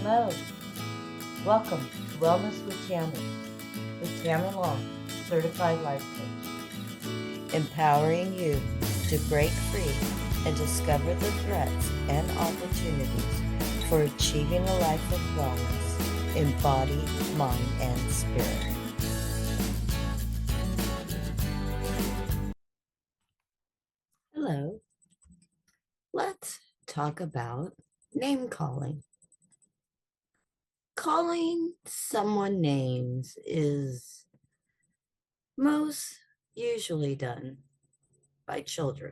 Hello, welcome to Wellness with Tammy Long, Certified Life Coach, empowering you to break free and discover the threats and opportunities for achieving a life of wellness in body, mind, and spirit. Hello, let's talk about name calling. Calling someone names is most usually done by children.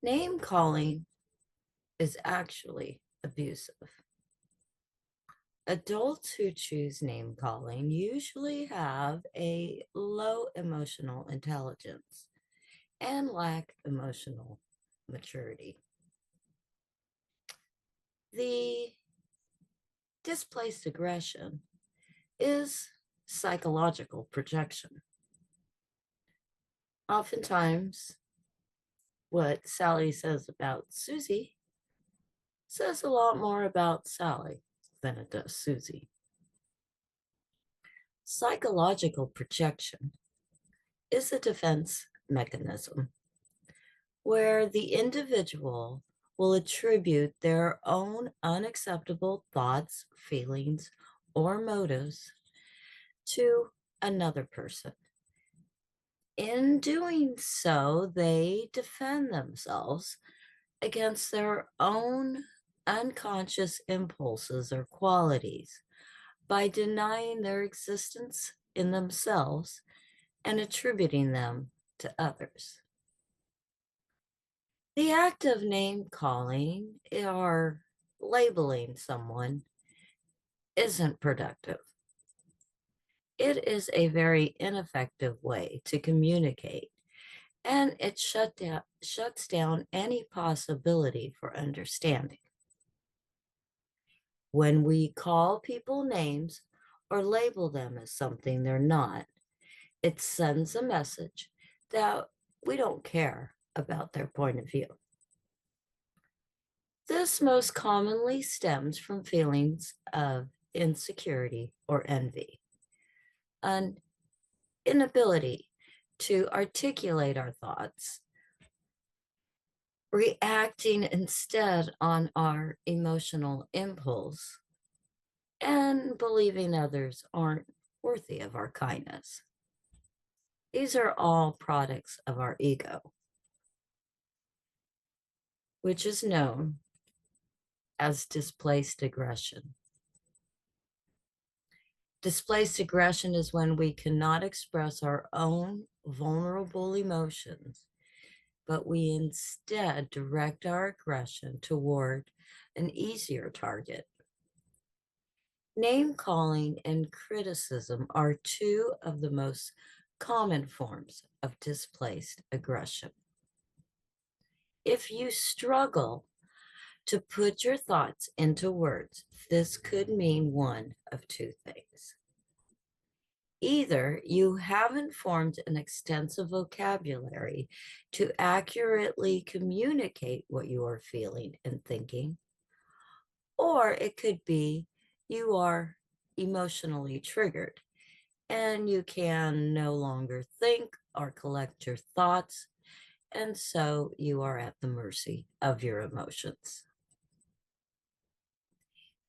Name calling is actually abusive. Adults who choose name calling usually have a low emotional intelligence and lack emotional maturity. The displaced aggression is psychological projection. Oftentimes, what Sally says about Susie says a lot more about Sally than it does Susie. Psychological projection is a defense mechanism where the individual will attribute their own unacceptable thoughts, feelings, or motives to another person. In doing so, they defend themselves against their own unconscious impulses or qualities by denying their existence in themselves and attributing them to others. The act of name calling or labeling someone isn't productive. It is a very ineffective way to communicate, and it shuts down any possibility for understanding. When we call people names or label them as something they're not, it sends a message that we don't care about their point of view. This most commonly stems from feelings of insecurity or envy, an inability to articulate our thoughts, reacting instead on our emotional impulse, and believing others aren't worthy of our kindness. These are all products of our ego, which is known as displaced aggression. Displaced aggression is when we cannot express our own vulnerable emotions, but we instead direct our aggression toward an easier target. Name calling and criticism are two of the most common forms of displaced aggression. If you struggle to put your thoughts into words, this could mean one of two things. Either you haven't formed an extensive vocabulary to accurately communicate what you are feeling and thinking, or it could be you are emotionally triggered and you can no longer think or collect your thoughts, and so you are at the mercy of your emotions.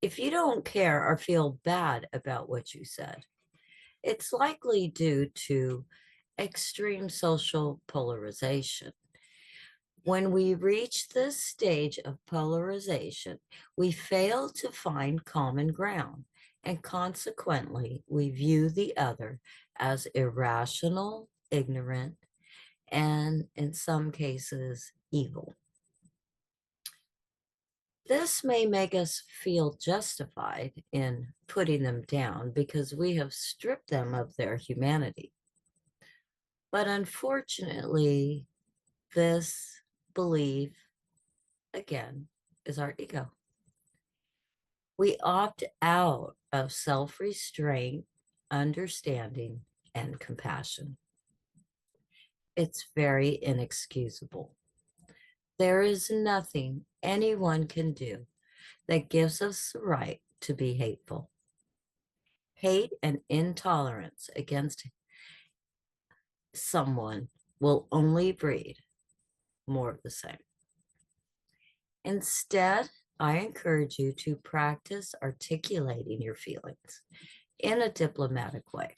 If you don't care or feel bad about what you said, it's likely due to extreme social polarization. When we reach this stage of polarization, we fail to find common ground, and consequently, we view the other as irrational, ignorant, and in some cases, evil. This may make us feel justified in putting them down because we have stripped them of their humanity. But unfortunately, this belief, again, is our ego. We opt out of self-restraint, understanding, and compassion. It's very inexcusable. There is nothing anyone can do that gives us the right to be hateful. Hate and intolerance against someone will only breed more of the same. Instead, I encourage you to practice articulating your feelings in a diplomatic way,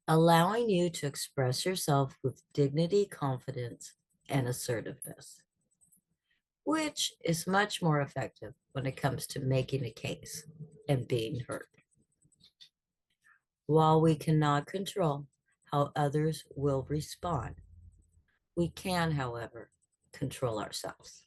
allowing you to express yourself with dignity, confidence, and assertiveness, which is much more effective when it comes to making a case and being heard. While we cannot control how others will respond, we can, however, control ourselves.